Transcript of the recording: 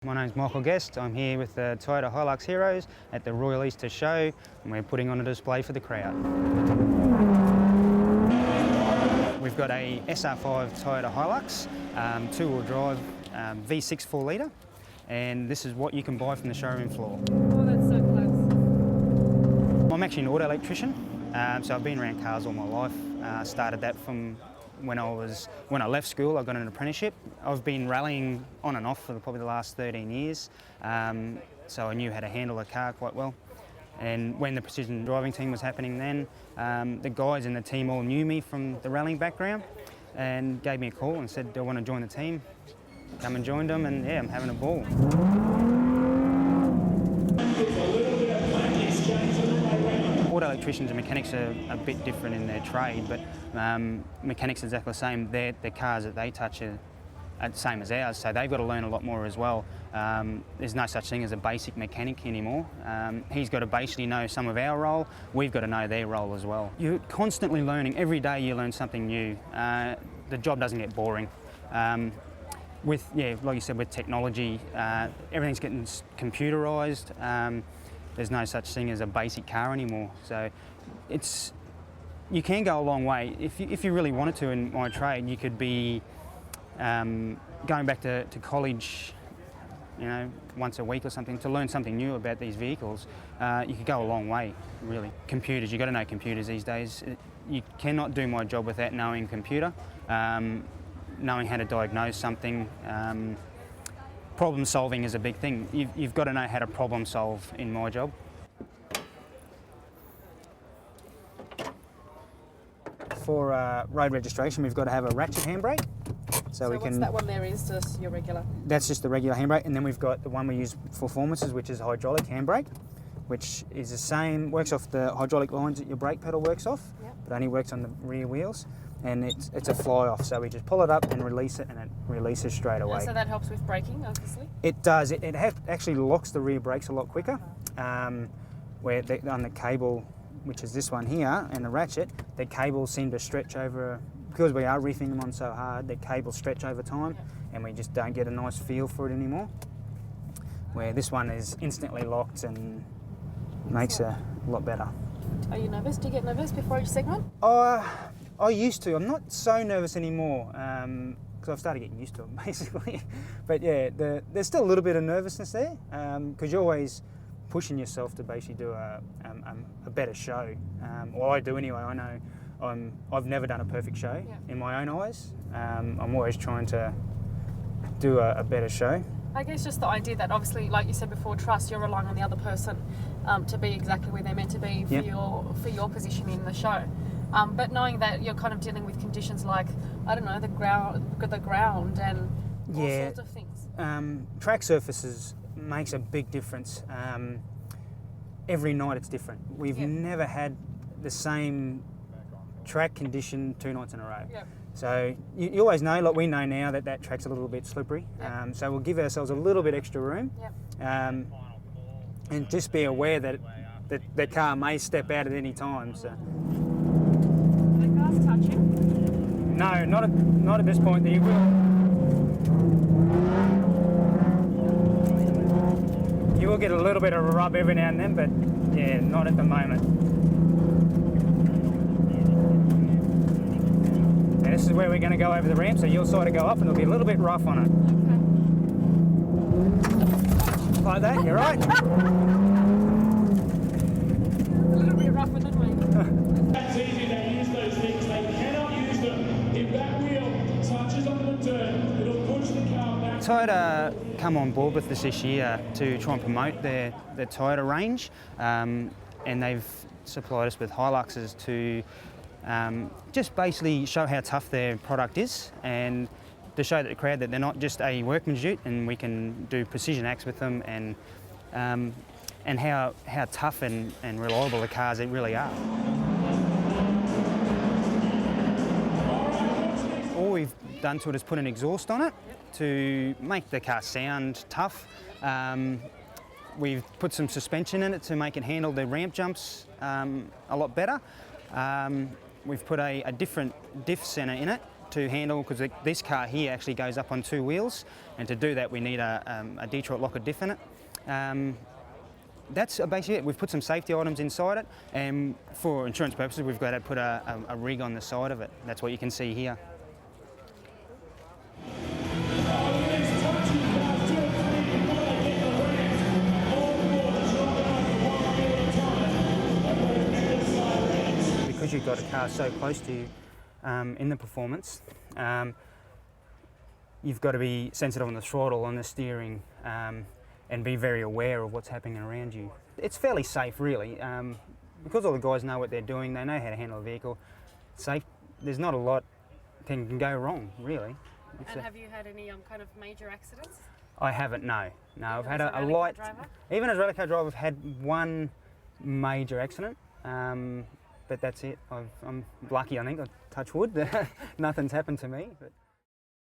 My name's Michael Guest. I'm here with the Toyota HiLux Heroes at the Royal Easter Show, and we're putting on a display for the crowd. We've got a SR5 Toyota HiLux, two-wheel drive, V6 4 litre, and this is what you can buy from the showroom floor. Oh, that's so close. I'm actually an auto electrician, so I've been around cars all my life. Started that from when I left school. I got an apprenticeship. I've been rallying on and off for probably the last 13 years, so I knew how to handle a car quite well. And when the precision driving team was happening then, the guys in the team all knew me from the rallying background and gave me a call and said, do I want to join the team? Come and joined them, and yeah, I'm having a ball. Auto electricians and mechanics are a bit different in their trade, but mechanics are exactly the same. The cars that they touch are the same as ours, so they've got to learn a lot more as well. There's no such thing as a basic mechanic anymore. He's got to basically know some of our role, we've got to know their role as well. You're constantly learning. Every day you learn something new. The job doesn't get boring. Like you said, with technology, everything's getting computerised. There's no such thing as a basic car anymore. So you can go a long way. If you really wanted to in my trade, you could be going back to college, once a week or something to learn something new about these vehicles. You could go a long way, really. Computers, you've got to know computers these days. You cannot do my job without knowing computer, knowing how to diagnose something. Problem solving is a big thing. You've got to know how to problem solve in my job. For road registration, we've got to have a ratchet handbrake. So we can. That one there is just your regular? That's just the regular handbrake, and then we've got the one we use for performances, which is hydraulic handbrake, which is the same, works off the hydraulic lines that your brake pedal works off, yep. But only works on the rear wheels. And it's a fly-off, so we just pull it up and release it, and it releases straight away. So that helps with braking, obviously? It does. It actually locks the rear brakes a lot quicker. Where on the cable, which is this one here, and the ratchet, the cables seem to stretch over, because we are reefing them on so hard, the cables stretch over time, yep. And we just don't get a nice feel for it anymore. Where this one is instantly locked and makes it a lot better. Are you nervous? Do you get nervous before each segment? I used to. I'm not so nervous anymore because I've started getting used to it, basically. But yeah, there's still a little bit of nervousness there because you're always pushing yourself to basically do a better show. Well, I do anyway. I know I've never done a perfect show in my own eyes. I'm always trying to do a better show. I guess just the idea that obviously, like you said before, trust, you're relying on the other person to be exactly where they're meant to be for your position in the show. But knowing that you're kind of dealing with conditions like, I don't know, the ground and all sorts of things. Track surfaces makes a big difference. Every night it's different. We've never had the same track condition 2 nights in a row. Yep. So you always know, like we know now that track's a little bit slippery. Yep. So we'll give ourselves a little bit extra room. Yep. And just be aware that the car may step out at any time. So. Touching? No, not at this point. You will get a little bit of a rub every now and then, but yeah, not at the moment. And this is where we're going to go over the ramp, so you'll sort of go up and it'll be a little bit rough on it. Okay. Like that, you're right. It's a little bit rougher than me. That's easy, they use those things, they cannot use them. If that wheel touches on the dirt, it'll push the car back. Toyota come on board with us this year to try and promote their Toyota range, and they've supplied us with HiLuxes to just basically show how tough their product is and to show the crowd that they're not just a workman's ute and we can do precision acts with them and how tough and reliable the cars it really are. All we've done to it is put an exhaust on it to make the car sound tough. We've put some suspension in it to make it handle the ramp jumps a lot better. We've put a different diff centre in it to handle, because this car here actually goes up on 2 wheels, and to do that we need a Detroit locker diff in it. That's basically it. We've put some safety items inside it, and for insurance purposes we've got to put a rig on the side of it. That's what you can see here. Because you've got a car so close to you in the performance, you've got to be sensitive on the throttle, on the steering, and be very aware of what's happening around you. It's fairly safe, really, because all the guys know what they're doing. They know how to handle a vehicle. Safe. There's not a lot can go wrong, really. And have you had any kind of major accidents? I haven't. No. I've had a as a light. driver? Even as a rally car driver, I've had one major accident. But that's it. I'm lucky, I think. I touch wood. Nothing's happened to me. But